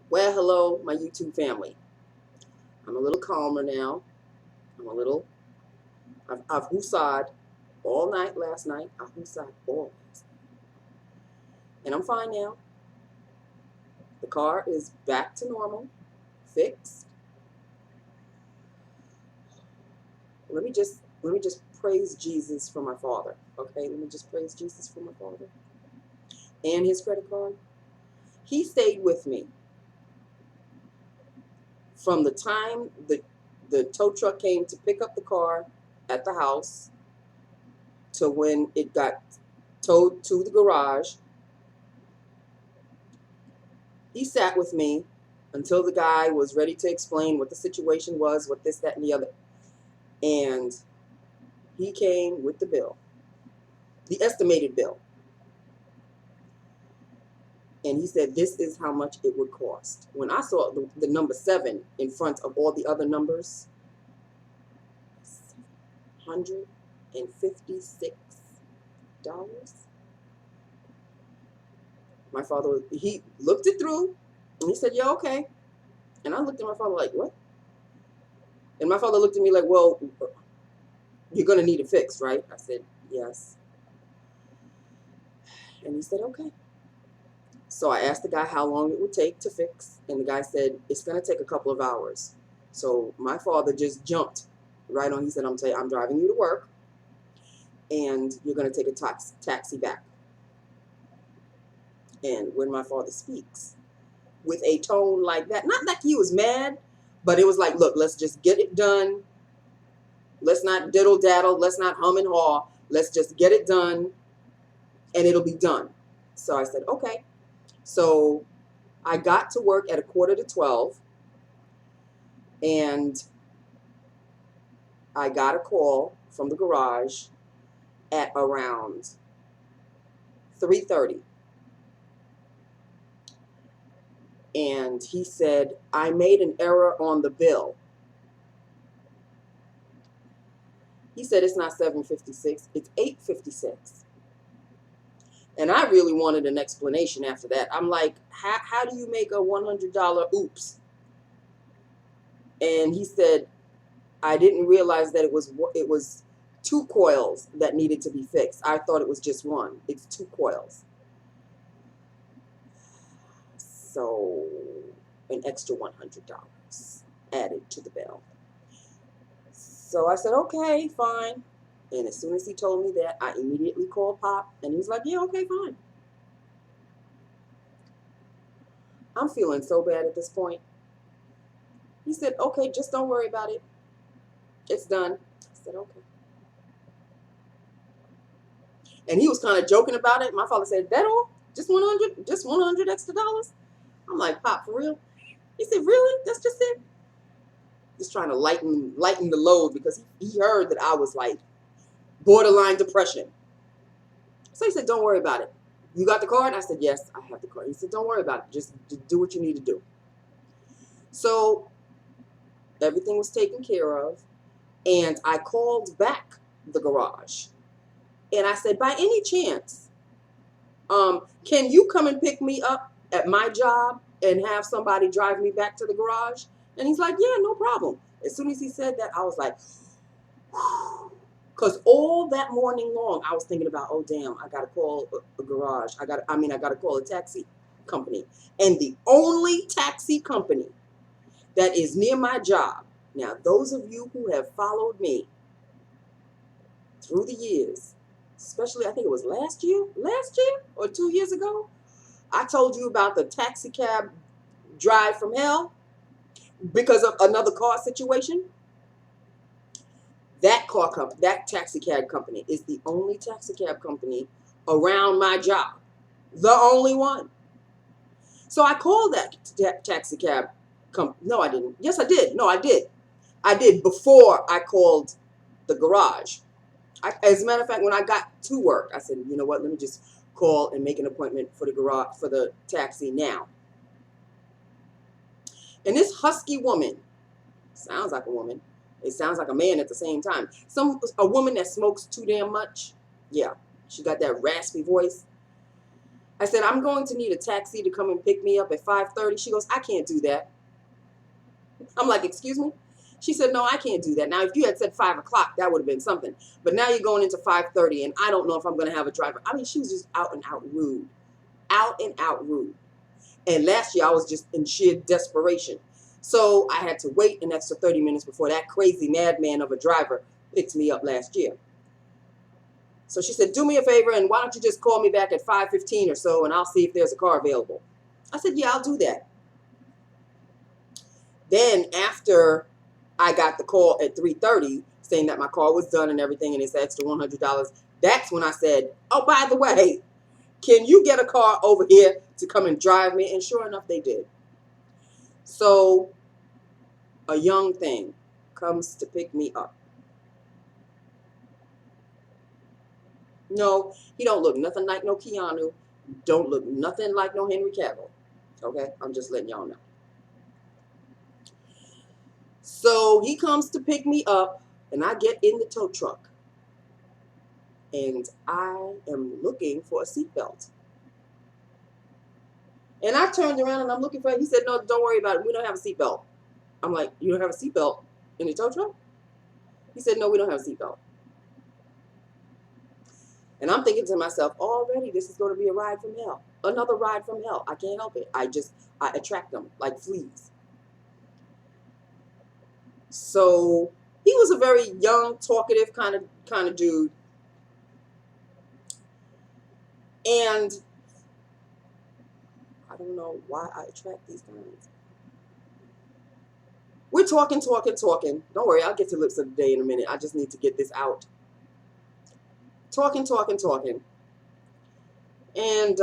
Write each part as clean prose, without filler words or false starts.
Well, hello, my YouTube family. I'm a little calmer now. I've woosah'd all night last night. I woosah'd all last night. And I'm fine now. The car is back to normal, fixed. Let me just praise Jesus for my father. Okay, let me just praise Jesus for my father and his credit card. He stayed with me from the time the tow truck came to pick up the car at the house to when it got towed to the garage. He sat with me until the guy was ready to explain what the situation was, what this, that, and the other. And he came with the bill, the estimated bill. And he said, this is how much it would cost. When I saw the number 7 in front of all the other numbers, $156. My father, he looked it through, and he said, yeah, okay. And I looked at my father like, what? And my father looked at me like, well, you're going to need it fixed, right? I said, yes. And he said, okay. So I asked the guy how long it would take to fix, and the guy said, it's going to take a couple of hours. So my father just jumped right on. He said, I'm driving you to work, and you're going to take a taxi back. And when my father speaks with a tone like that, not like he was mad, but it was like, look, let's just get it done. Let's not diddle daddle. Let's not hum and haw. Let's just get it done, and it'll be done. So I said, okay. So I got to work at 11:45, and I got a call from the garage at around 3:30. And he said, I made an error on the bill. He said, it's not 756, it's 856. And I really wanted an explanation after that. I'm like, how do you make a $100 oops? And he said, I didn't realize that it was 2 coils that needed to be fixed. I thought it was just one. It's 2 coils. So an extra $100 added to the bill. So I said, okay, fine. And as soon as he told me that, I immediately called Pop, and he was like, yeah, okay, fine. I'm feeling so bad at this point. He said, okay, just don't worry about it. It's done. I said, okay. And he was kind of joking about it. My father said, that all? Just 100? Just 100 extra dollars? I'm like, Pop, for real? He said, really? That's just it? Just trying to lighten the load because he heard that I was like borderline depression. So he said, don't worry about it. You got the card? I said, yes, I have the card. He said, don't worry about it. Just do what you need to do. So everything was taken care of. And I called back the garage. And I said, by any chance, can you come and pick me up at my job and have somebody drive me back to the garage? And he's like, yeah, no problem. As soon as he said that, I was like, because all that morning long, I was thinking about, oh, damn, I got to call a garage. I got to call a taxi company. And the only taxi company that is near my job, now, those of you who have followed me through the years, especially I think it was last year or 2 years ago, I told you about the taxi cab drive from hell because of another car situation. That taxi cab company is the only taxi cab company around my job. The only one. So I called that taxi cab company. No, I didn't. Yes, I did. No, I did. I did before I called the garage. As a matter of fact, when I got to work, I said, you know what, let me just call and make an appointment for the garage, for the taxi now. And this husky woman, sounds like a woman, it sounds like a man at the same time. A woman that smokes too damn much. Yeah, she got that raspy voice. I said, I'm going to need a taxi to come and pick me up at 5:30. She goes, I can't do that. I'm like, excuse me? She said, no, I can't do that. Now, if you had said 5 o'clock, that would have been something. But now you're going into 5:30, and I don't know if I'm going to have a driver. I mean, she was just out and out rude. Out and out rude. And last year, I was just in sheer desperation. So I had to wait an extra 30 minutes before that crazy madman of a driver picked me up last year. So she said, do me a favor, and why don't you just call me back at 5:15 or so, and I'll see if there's a car available. I said, yeah, I'll do that. Then after I got the call at 3:30 saying that my car was done and everything, and it's extra $100, that's when I said, oh, by the way, can you get a car over here to come and drive me? And sure enough, they did. So a young thing comes to pick me up. No, he don't look nothing like no Keanu. Don't look nothing like no Henry Cavill. Okay, I'm just letting y'all know. So he comes to pick me up, and I get in the tow truck, and I am looking for a seatbelt. And I turned around and I'm looking for it. He said, no, don't worry about it. We don't have a seatbelt. I'm like, you don't have a seatbelt in the tow truck? He said, no, we don't have a seatbelt. And I'm thinking to myself, already this is going to be a ride from hell. Another ride from hell. I can't help it. I attract them like fleas. So he was a very young, talkative kind of dude. And I don't know why I attract these guys. We're talking. Don't worry, I'll get to lips of the day in a minute. I just need to get this out. Talking. And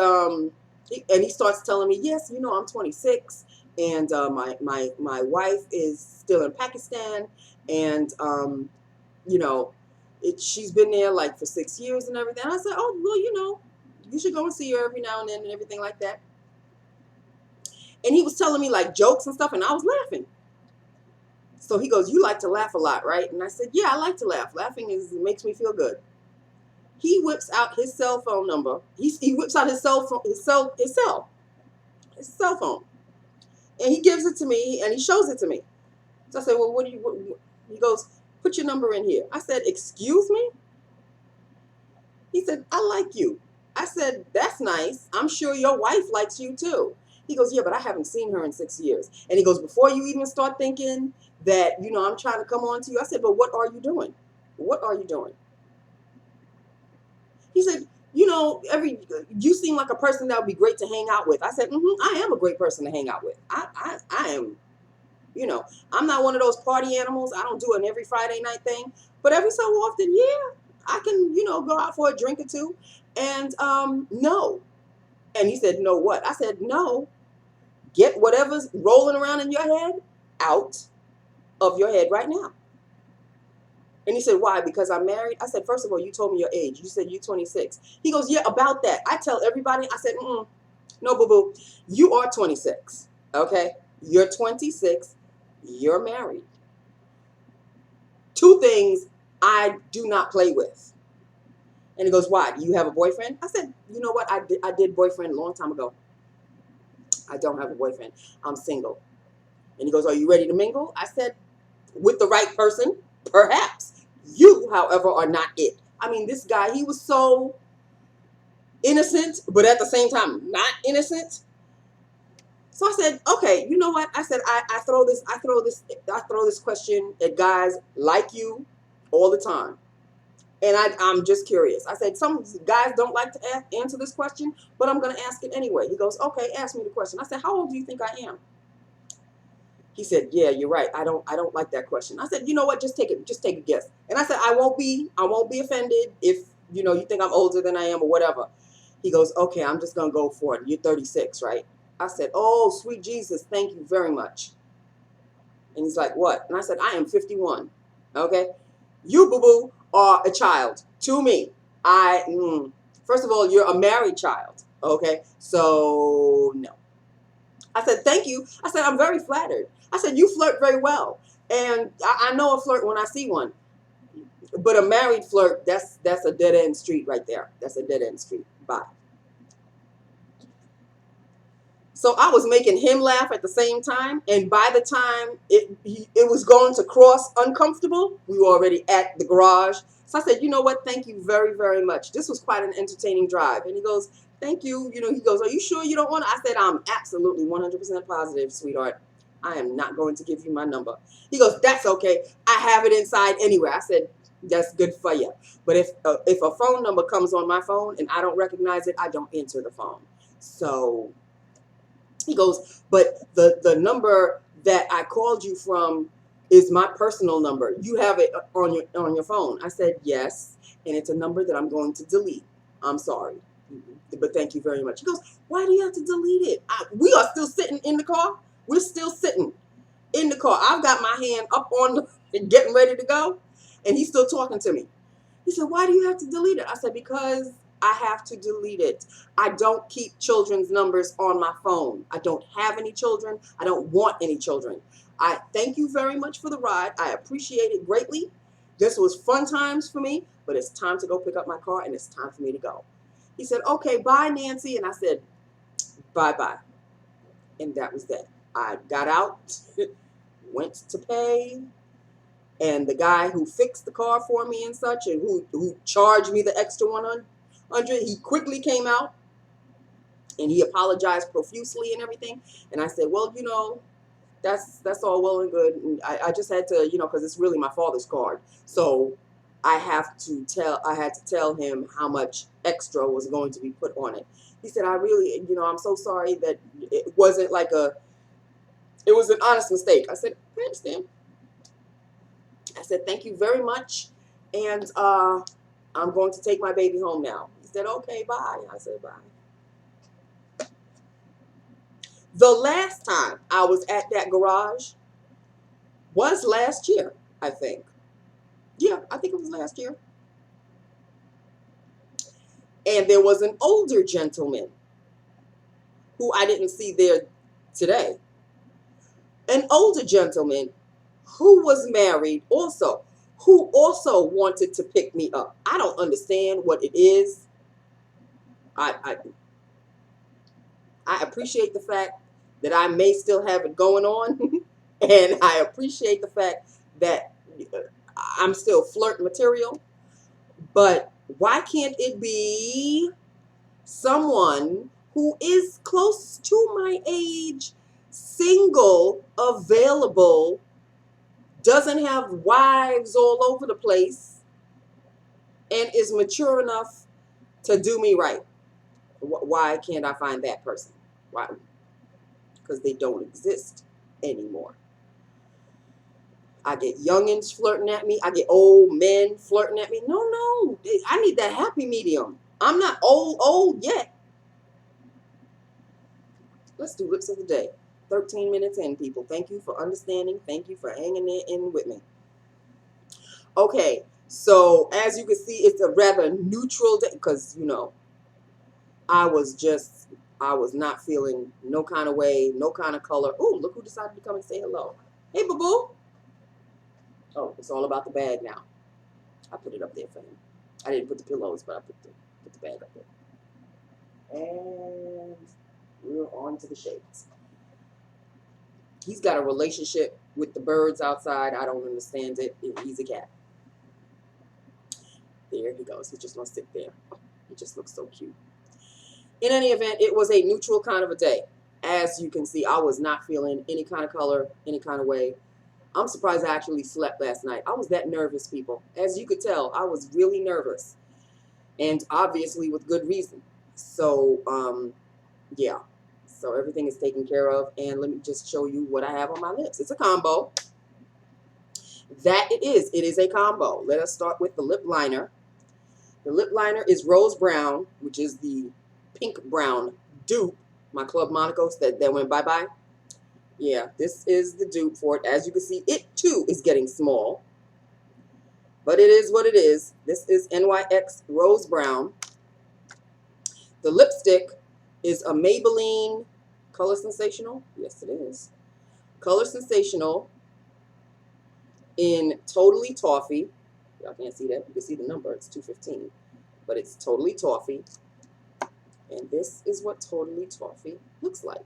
he starts telling me, yes, you know, I'm 26, and my wife is still in Pakistan, and you know, she's been there like for 6 years and everything. And I said, oh, well, you know, you should go and see her every now and then and everything like that. And he was telling me like jokes and stuff, and I was laughing. So he goes, you like to laugh a lot, right? And I said, yeah, I like to laugh. Laughing makes me feel good. He whips out his cell phone number. He whips out his cell phone, and he gives it to me, and he shows it to me. So I said, well, what? He goes, put your number in here. I said, excuse me? He said, I like you. I said, that's nice. I'm sure your wife likes you too. He goes, yeah, but I haven't seen her in 6 years. And he goes, before you even start thinking that, you know, I'm trying to come on to you, I said, but what are you doing? What are you doing? He said, you know, you seem like a person that would be great to hang out with. I said, I am a great person to hang out with. I am, you know, I'm not one of those party animals. I don't do an every Friday night thing. But every so often, yeah, I can, you know, go out for a drink or two. And no. And he said, no what? I said, no. Get whatever's rolling around in your head out of your head right now. And he said, why? Because I'm married? I said, first of all, you told me your age. You said you're 26. He goes, yeah, about that. I tell everybody, I said, no, boo-boo. You are 26, okay? You're 26. You're married. Two things I do not play with. And he goes, why? Do you have a boyfriend? I said, you know what? I did boyfriend a long time ago. I don't have a boyfriend. I'm single. And he goes, are you ready to mingle? I said, with the right person, perhaps. You, however, are not it. I mean, this guy, he was so innocent, but at the same time, not innocent. So I said, okay, you know what? I said, I throw this question at guys like you all the time. And I'm just curious. I said, some guys don't like to answer this question, but I'm going to ask it anyway. He goes, okay, ask me the question. I said, how old do you think I am? He said, yeah, you're right. I don't like that question. I said, you know what? Just take a guess. And I said, I won't be offended if, you know, you think I'm older than I am or whatever. He goes, okay, I'm just going to go for it. You're 36, right? I said, oh, sweet Jesus, thank you very much. And he's like, what? And I said, I am 51. Okay? You, boo-boo, are a child to me. First of all, you're a married child. Okay? So, no. I said, thank you. I said, I'm very flattered. I said, you flirt very well. And I know a flirt when I see one. But a married flirt, that's a dead-end street right there. That's a dead-end street. Bye. So I was making him laugh at the same time, and by the time it was going to cross uncomfortable, we were already at the garage. So I said, you know what? Thank you very, very much. This was quite an entertaining drive. And he goes, thank you. You know, he goes, are you sure you don't want to? I said, I'm absolutely 100% positive, sweetheart. I am not going to give you my number. He goes, that's okay. I have it inside anyway. I said, that's good for you. But if a phone number comes on my phone and I don't recognize it, I don't answer the phone. So he goes, but the number that I called you from is my personal number. You have it on your phone. I said, yes, and it's a number that I'm going to delete. I'm sorry, but thank you very much. He goes, why do you have to delete it? We are still sitting in the car. We're still sitting in the car. I've got my hand up on getting ready to go, and he's still talking to me. He said, why do you have to delete it? I said, because I have to delete it. I don't keep children's numbers on my phone. I don't have any children. I don't want any children. I thank you very much for the ride. I appreciate it greatly. This was fun times for me, but it's time to go pick up my car, and it's time for me to go. He said, okay, bye, Nancy. And I said, bye-bye. And that was that. I got out, went to pay, and the guy who fixed the car for me and such, and who charged me the extra 100, he quickly came out and he apologized profusely and everything. And I said, well, you know, that's all well and good. And I just had to, you know, because it's really my father's card. So I had to tell him how much extra was going to be put on it. He said, I really, you know, I'm so sorry that it wasn't like it was an honest mistake. I said, I understand. I said, thank you very much. And I'm going to take my baby home now. He said, okay, bye. I said, bye. The last time I was at that garage was last year, I think. Yeah, I think it was last year. And there was an older gentleman who I didn't see there today. An older gentleman who was married also, who also wanted to pick me up. I don't understand what it is. I appreciate the fact that I may still have it going on, and I appreciate the fact that I'm still flirt material, but why can't it be someone who is close to my age, single, available, doesn't have wives all over the place, and is mature enough to do me right? Why can't I find that person? Why? Because they don't exist anymore. I get youngins flirting at me. I get old men flirting at me. No. I need that happy medium. I'm not old yet. Let's do lips of the day. 13 minutes in, people. Thank you for understanding. Thank you for hanging in with me. Okay, so as you can see, it's a rather neutral day because, you know, I was not feeling no kind of way, no kind of color. Oh, look who decided to come and say hello. Hey, boo-boo. Oh, it's all about the bag now. I put it up there for him. I didn't put the pillows, but I put the bag up there. And we're on to the shades. He's got a relationship with the birds outside. I don't understand it. He's a cat. There he goes. He's just going to sit there. He just looks so cute. In any event, it was a neutral kind of a day. As you can see, I was not feeling any kind of color, any kind of way. I'm surprised I actually slept last night. I was that nervous, people. As you could tell, I was really nervous. And obviously with good reason. So, yeah. So everything is taken care of. And let me just show you what I have on my lips. It's a combo. That it is. It is a combo. Let us start with the lip liner. The lip liner is Rose Brown, which is the pink brown dupe. My Club Monaco's that went bye-bye. Yeah, this is the dupe for it. As you can see, it too is getting small. But it is what it is. This is NYX Rose Brown. The lipstick is a Maybelline Color Sensational. Yes, it is. Color Sensational in Totally Toffee. Y'all can't see that. You can see the number. It's 215. But it's Totally Toffee. And this is what Totally Toffee looks like.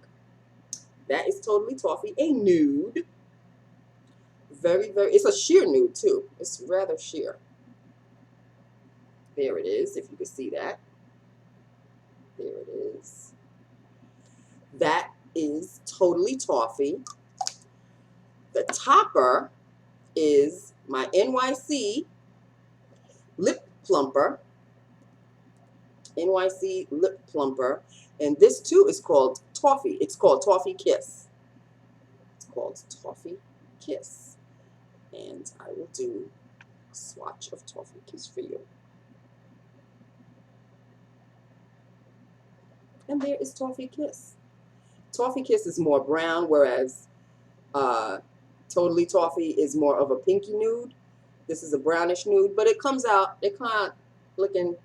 That is Totally Toffee, a nude. Very, very, it's a sheer nude too. It's rather sheer. There it is, if you can see that. There it is. That is Totally Toffee. The topper is my NYC Lip Plumper. NYC Lip Plumper. And this too is called Toffee. It's called Toffee Kiss. It's called Toffee Kiss. And I will do a swatch of Toffee Kiss for you. And there is Toffee Kiss. Toffee Kiss is more brown, whereas Totally Toffee is more of a pinky nude. This is a brownish nude, but it comes out, it kind of looking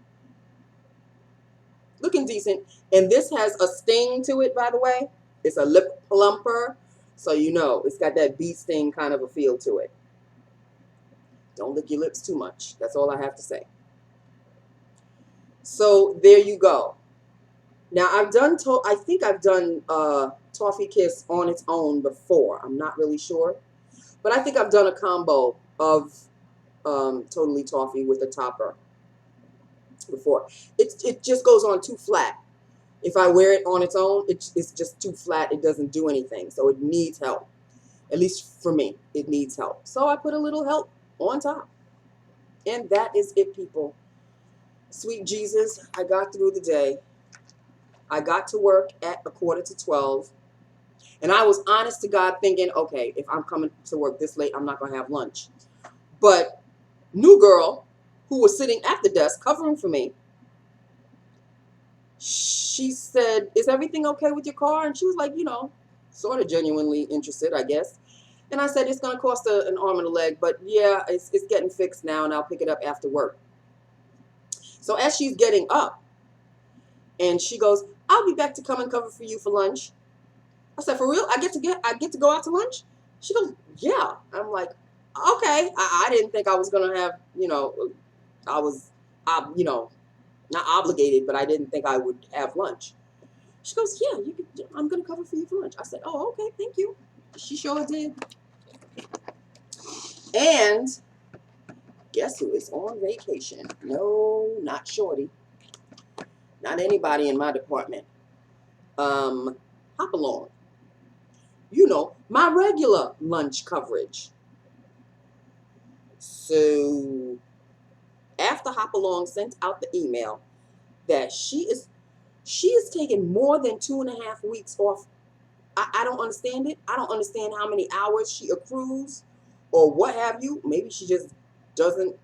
decent. And this has a sting to it, by the way. It's a lip plumper, so you know it's got that bee sting kind of a feel to it. Don't lick your lips too much. That's all I have to say. So there you go. Now I think I've done Toffee Kiss on its own before. I'm not really sure, but I think I've done a combo of Totally Toffee with a topper before. It just goes on too flat. If I wear it on its own, it's just too flat. It doesn't do anything, so it needs help. At least for me, it needs help. So I put a little help on top, and that is it, people. Sweet Jesus, I got through the day. I got to work at 11:45, and I was honest to God thinking, okay, if I'm coming to work this late, I'm not going to have lunch. But new girl who was sitting at the desk covering for me, she said, is everything okay with your car? And she was like, you know, sort of genuinely interested, I guess. And I said, it's going to cost an arm and a leg, but yeah, it's getting fixed now, and I'll pick it up after work. So as she's getting up, and she goes, I'll be back to come and cover for you for lunch. I said, for real? I get to go out to lunch? She goes, yeah. I'm like, okay. I didn't think I was gonna have, you know, I was, you know, not obligated, but I didn't think I would have lunch. She goes, yeah, I'm gonna cover for you for lunch. I said, oh, okay, thank you. She sure did. And guess who is on vacation? No, not Shorty. Not anybody in my department. Hop along. You know, my regular lunch coverage. So after Hop Along sent out the email that she is taking more than 2.5 weeks off. I don't understand it. I don't understand how many hours she accrues or what have you. Maybe she just doesn't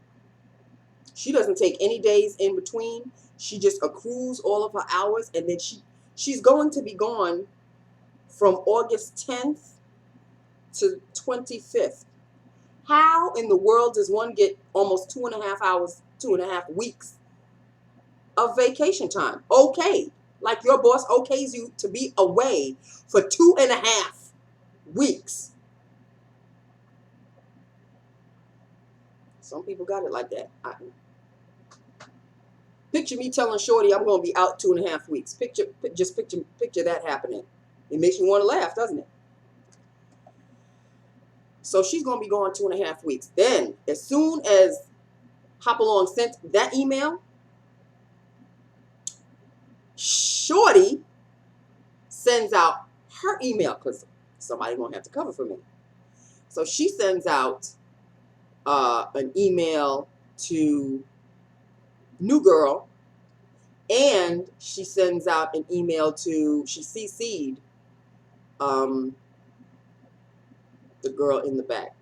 take any days in between. She just accrues all of her hours, and then she's going to be gone from August 10th to 25th. How in the world does one get almost 2.5 hours, 2.5 weeks of vacation time? Okay, like your boss okays you to be away for 2.5 weeks. Some people got it like that. Picture me telling Shorty I'm going to be out 2.5 weeks. Picture that happening. It makes me want to laugh, doesn't it? So she's going to be gone 2.5 weeks. Then, as soon as Hop Along sent that email, Shorty sends out her email because somebody going to have to cover for me. So she sends out an email to new girl, and she sends out an email to, she CC'd the girl in the back.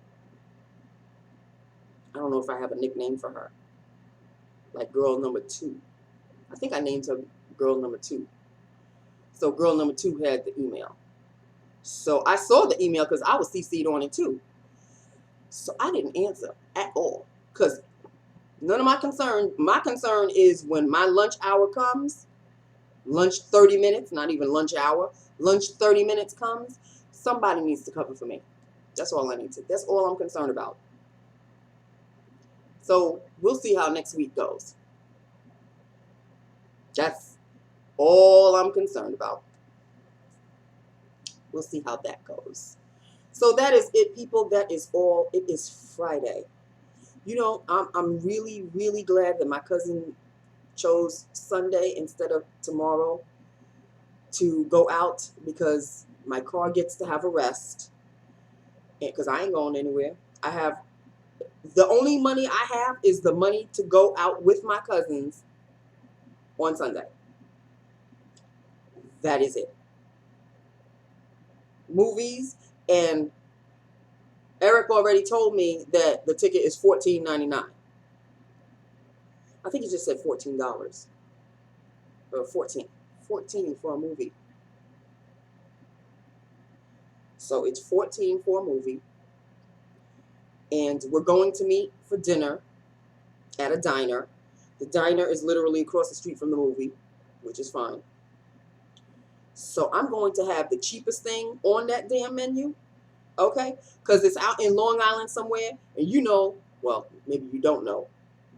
I don't know if I have a nickname for her. Like girl number 2. I think I named her girl number 2. So girl number 2 had the email. So I saw the email because I was CC'd on it too. So I didn't answer at all because none of my concern is when my lunch hour comes, lunch 30 minutes, not even lunch hour, lunch 30 minutes comes, somebody needs to cover for me. That's all I need to. That's all I'm concerned about. So we'll see how next week goes. That's all I'm concerned about. We'll see how that goes. So that is it, people. That is all. It is Friday. You know, I'm really, really glad that my cousin chose Sunday instead of tomorrow to go out, because my car gets to have a rest, because I ain't going anywhere. I have, the only money I have is the money to go out with my cousins on Sunday. That is it. Movies, and Eric already told me that the ticket is $14.99. I think he just said $14 or 14 for a movie. So it's 14 for a movie, and we're going to meet for dinner at a diner. The diner is literally across the street from the movie, which is fine. So I'm going to have the cheapest thing on that damn menu, okay? Because it's out in Long Island somewhere, and you know, well, maybe you don't know.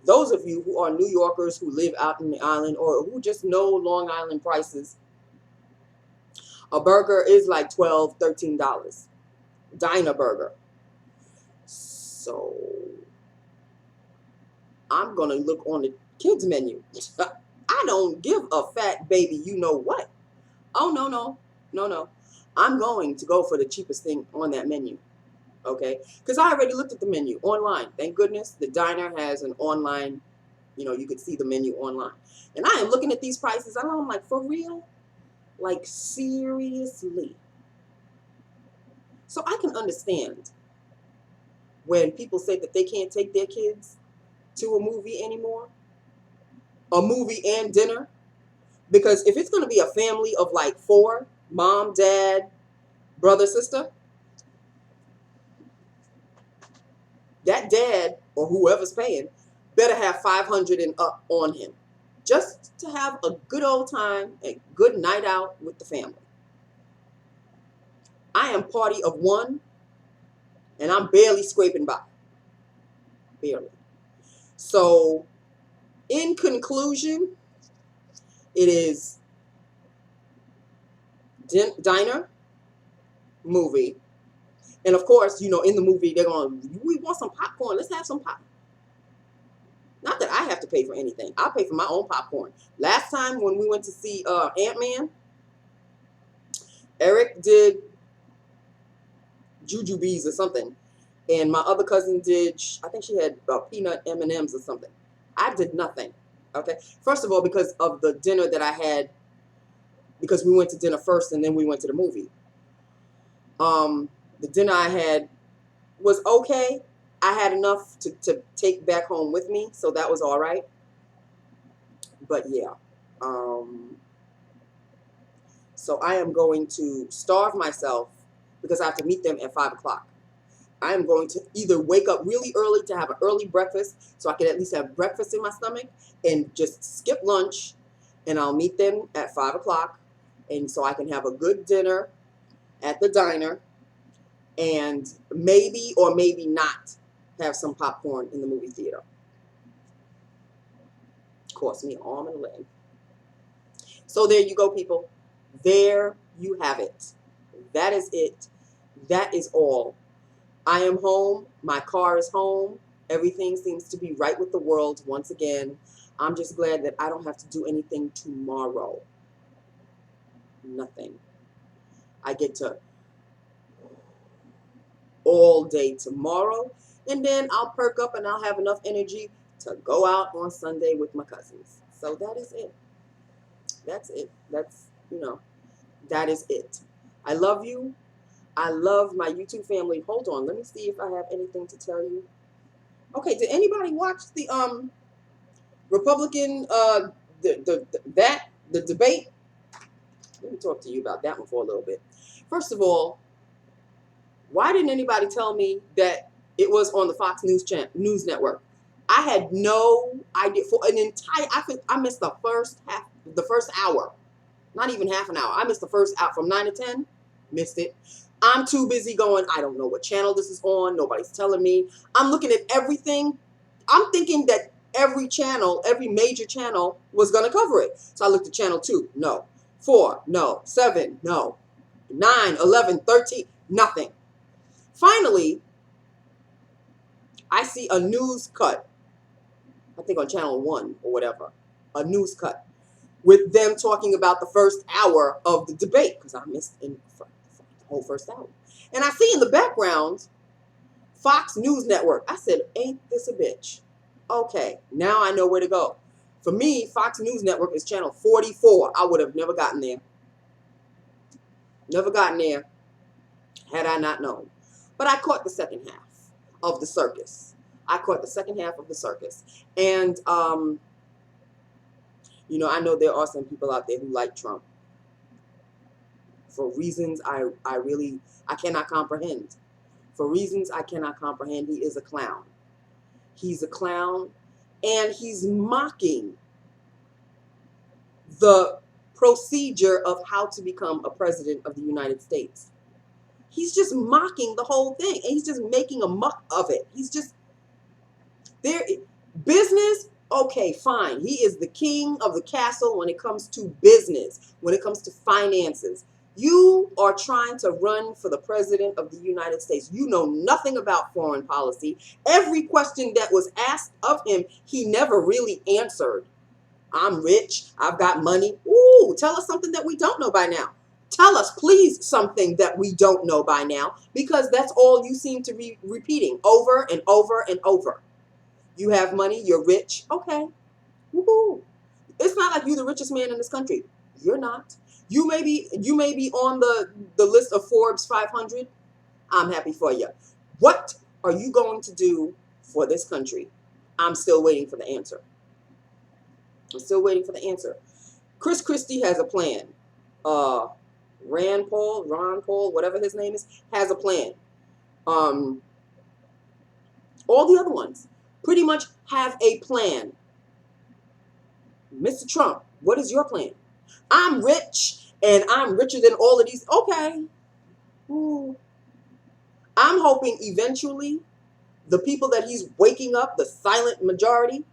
Those of you who are New Yorkers who live out in the island, or who just know Long Island prices, a burger is like $12, $13. Diner burger. So I'm going to look on the kids menu. I don't give a fat baby you know what. Oh, no. I'm going to go for the cheapest thing on that menu, okay? Because I already looked at the menu online. Thank goodness the diner has an online, you know, you could see the menu online. And I am looking at these prices, and I'm like, for real? Like, seriously? So I can understand when people say that they can't take their kids to a movie anymore, a movie and dinner. Because if it's going to be a family of like 4, mom, dad, brother, sister, that dad or whoever's paying better have 500 and up on him, just to have a good old time, a good night out with the family. I am party of 1, and I'm barely scraping by. Barely. So, in conclusion, it is diner, movie, and of course, you know, in the movie, they're going, we want some popcorn. Let's have some popcorn. Not that I have to pay for anything. I'll pay for my own popcorn. Last time when we went to see Ant-Man, Eric did jujubes or something, and my other cousin did, I think she had peanut M&Ms or something. I did nothing, okay? First of all, because of the dinner that I had, because we went to dinner first and then we went to the movie. The dinner I had was okay. I had enough to take back home with me, so that was all right. But yeah. So I am going to starve myself because I have to meet them at 5 o'clock. I am going to either wake up really early to have an early breakfast so I can at least have breakfast in my stomach, and just skip lunch, and I'll meet them at 5 o'clock, and so I can have a good dinner at the diner, and maybe or maybe not have some popcorn in the movie theater. Cost me an arm and a leg. So there you go, people. There you have it. That is it. That is all. I am home. My car is home. Everything seems to be right with the world once again. I'm just glad that I don't have to do anything tomorrow. Nothing. I get to all day tomorrow, and then I'll perk up and I'll have enough energy to go out on Sunday with my cousins. So that is it. That's it. That's, you know, that is it. I love you. I love my YouTube family. Hold on, let me see if I have anything to tell you. Okay, did anybody watch the Republican the debate? Let me talk to you about that one for a little bit. First of all, why didn't anybody tell me that it was on the Fox News Network? I had no idea. For an entire, I missed the first hour, not even half an hour. I missed the first hour from 9 to 10. Missed it. I'm too busy going, I don't know what channel this is on. Nobody's telling me. I'm looking at everything. I'm thinking that every channel, every major channel was going to cover it. So I looked at channel 2. No. 4. No. 7. No. 9, 11, 13, nothing. Finally, I see a news cut, I think on channel 1 or whatever, a news cut with them talking about the first hour of the debate, because I missed the whole first hour. And I see in the background Fox News Network. I said, ain't this a bitch? Okay, now I know where to go. For me, Fox News Network is channel 44. I would have never gotten there. Never gotten there had I not known. But I caught the second half of the circus. I caught the second half of the circus. And, you know, I know there are some people out there who like Trump for reasons I cannot comprehend. For reasons I cannot comprehend, he is a clown. He's a clown, and he's mocking the procedure of how to become a president of the United States. He's just mocking the whole thing, and he's just making a muck of it. He's just there. Business, okay, fine. He is the king of the castle when it comes to business, when it comes to finances. You are trying to run for the president of the United States. You know nothing about foreign policy. Every question that was asked of him, he never really answered. I'm rich. I've got money. Ooh, tell us something that we don't know by now. Tell us, please, something that we don't know by now, because that's all you seem to be repeating over and over and over. You have money. You're rich. Okay. Woohoo. It's not like you're the richest man in this country. You're not. You may be on the list of Forbes 500. I'm happy for you. What are you going to do for this country? I'm still waiting for the answer. I'm still waiting for the answer. Chris Christie has a plan. Ron Paul, whatever his name is, has a plan. All the other ones pretty much have a plan. Mr. Trump, what is your plan? I'm rich, and I'm richer than all of these. Okay. Ooh. I'm hoping eventually the people that he's waking up, the silent majority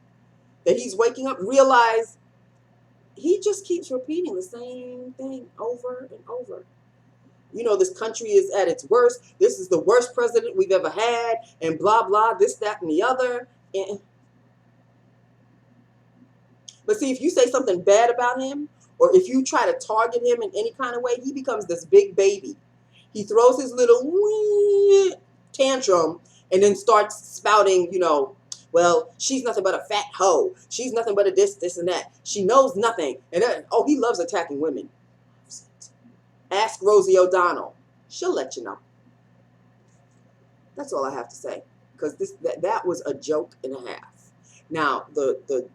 that he's waking up, realize he just keeps repeating the same thing over and over. You know, this country is at its worst. This is the worst president we've ever had, and blah, blah, this, that, and the other. But see, if you say something bad about him, or if you try to target him in any kind of way, he becomes this big baby. He throws his little tantrum and then starts spouting, you know, well, she's nothing but a fat hoe. She's nothing but a this, and that. She knows nothing. And then, oh, he loves attacking women. Ask Rosie O'Donnell. She'll let you know. That's all I have to say. Because that was a joke and a half. Now, the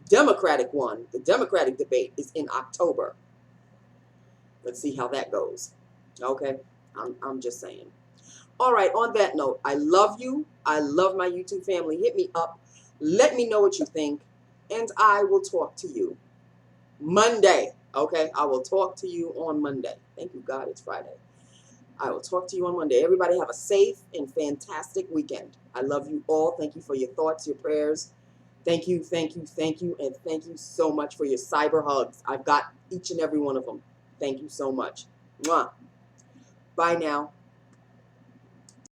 Democratic one, the Democratic debate is in October. Let's see how that goes. Okay? I'm just saying. All right, on that note, I love you. I love my YouTube family. Hit me up. Let me know what you think. And I will talk to you Monday. Okay? I will talk to you on Monday. Thank you, God. It's Friday. I will talk to you on Monday. Everybody have a safe and fantastic weekend. I love you all. Thank you for your thoughts, your prayers. Thank you, thank you, thank you, and thank you so much for your cyber hugs. I've got each and every one of them. Thank you so much. Mwah. Bye now.